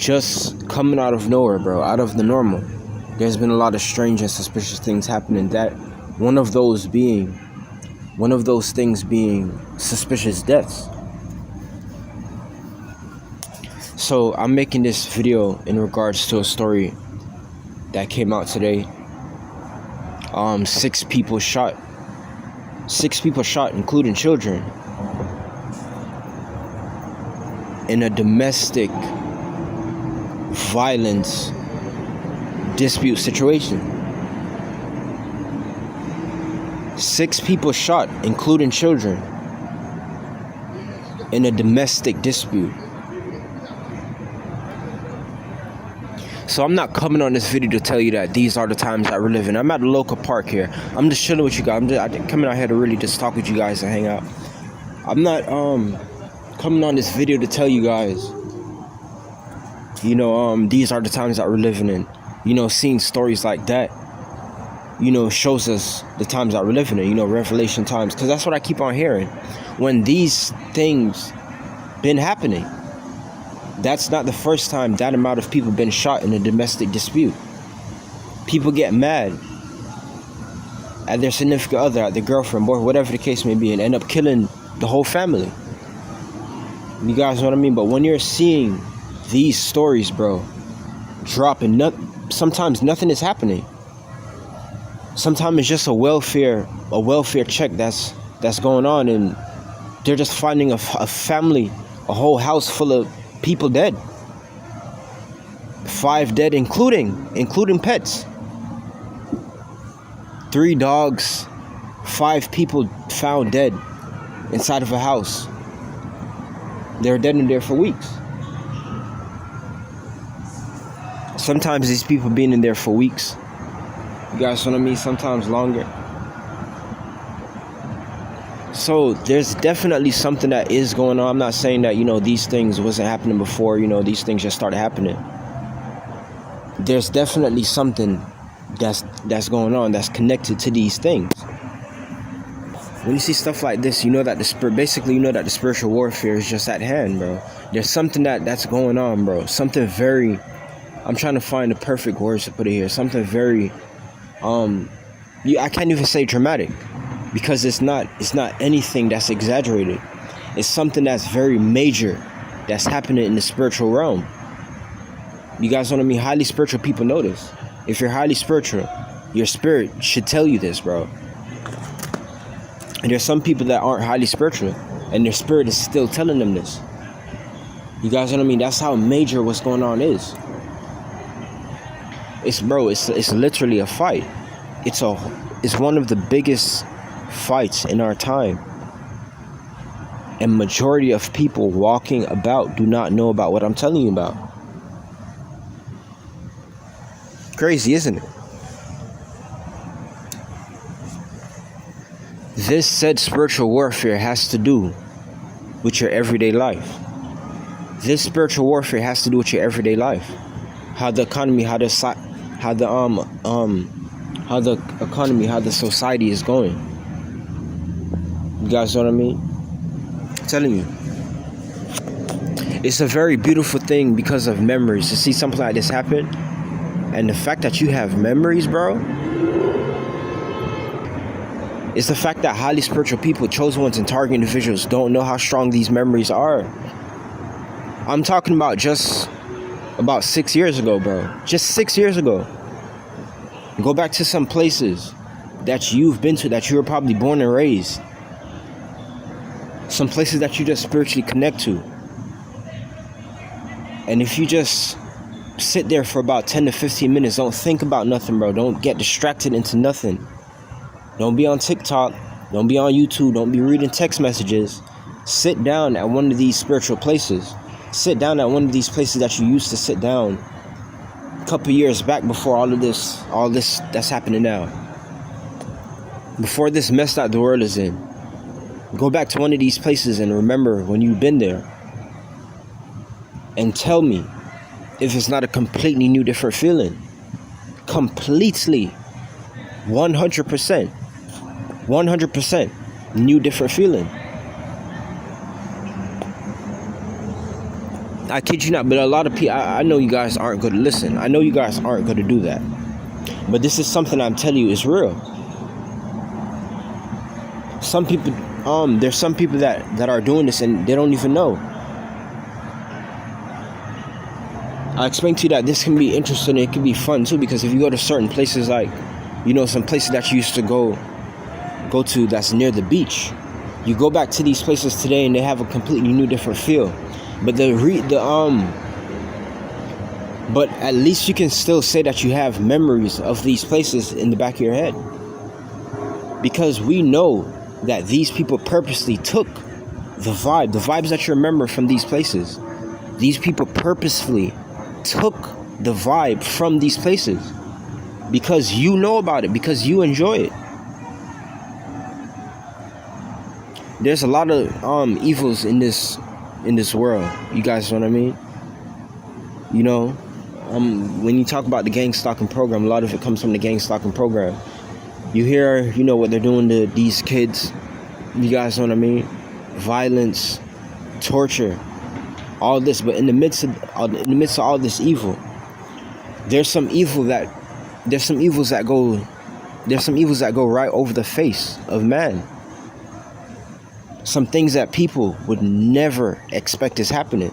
just coming out of nowhere, bro, out of the normal. There's been a lot of strange and suspicious things happening. That one of those things being suspicious deaths. So I'm making this video in regards to a story that came out today. 6 people shot, including children, in a domestic violence dispute situation. 6 people shot, including children, in a domestic dispute. So I'm not coming on this video to tell you that these are the times that we're living. I'm at a local park here. I'm just chilling with you guys. I'm coming out here to really just talk with you guys and hang out. I'm not coming on this video to tell you guys, these are the times that we're living in. Seeing stories like that, shows us the times that we're living in, Revelation times. Because that's what I keep on hearing. When these things been happening, that's not the first time that amount of people been shot in a domestic dispute. People get mad at their significant other, at their girlfriend, boy, whatever the case may be, and end up killing the whole family. You guys know what I mean? But when you're seeing these stories, bro, dropping, sometimes nothing is happening. Sometimes it's just a welfare check that's going on, and they're just finding a family, a whole house full of people dead. 5 dead, including pets. 3 dogs, 5 people found dead inside of a house. They're dead in there for weeks. Sometimes these people being in there for weeks, you guys know what I mean? Sometimes longer. So there's definitely something that is going on. I'm not saying that, these things wasn't happening before, these things just started happening. There's definitely something that's going on that's connected to these things. When you see stuff like this, that the spiritual warfare is just at hand, bro. There's something that's going on, bro. Something very, I'm trying to find the perfect words to put it here. Something very, I can't even say dramatic, because it's not anything that's exaggerated. It's something that's very major that's happening in the spiritual realm. You guys know what I mean? Highly spiritual people know this. If you're highly spiritual, your spirit should tell you this, bro. And there's some people that aren't highly spiritual, and their spirit is still telling them this. You guys know what I mean? That's how major what's going on is. It's literally a fight. It's one of the biggest fights in our time. And majority of people walking about do not know about what I'm telling you about. Crazy, isn't it? This said spiritual warfare has to do with your everyday life. This spiritual warfare has to do with your everyday life. How the economy, how the society is going. You guys know what I mean? I'm telling you. It's a very beautiful thing because of memories. To see something like this happen, and the fact that you have memories, bro. It's the fact that highly spiritual people, chosen ones and target individuals, don't know how strong these memories are. I'm talking about just about 6 years ago, bro. Just 6 years ago. Go back to some places that you've been to, that you were probably born and raised. Some places that you just spiritually connect to. And if you just sit there for about 10 to 15 minutes, don't think about nothing, bro. Don't get distracted into nothing. Don't be on TikTok. Don't be on YouTube. Don't be reading text messages. Sit down at one of these spiritual places. Sit down at one of these places that you used to sit down a couple years back, before all this that's happening now. Before this mess that the world is in. Go back to one of these places and remember when you've been there. And tell me if it's not a completely new, different feeling. Completely. 100%. 100% new, different feeling. I kid you not, but a lot of people, I know you guys aren't going to listen. I know you guys aren't going to do that. But this is something I'm telling you is real. Some people, there's some people that are doing this and they don't even know. I explained to you that this can be interesting. It can be fun too, because if you go to certain places, like, you know, some places that you used to go to that's near the beach, you go back to these places today and they have a completely new, different feel. But but at least you can still say that you have memories of these places in the back of your head, because we know that these people purposely took the vibes that you remember from these places. These people purposefully took the vibe from these places because you know about it, because you enjoy it. There's a lot of evils in this world. You guys know what I mean? You know, when you talk about the gang stalking program, a lot of it comes from the gang stalking program. You hear, you know, what they're doing to these kids. You guys know what I mean? Violence, torture, all this. But in the midst of all this evil, there's some evils that go right over the face of man. Some things that people would never expect is happening.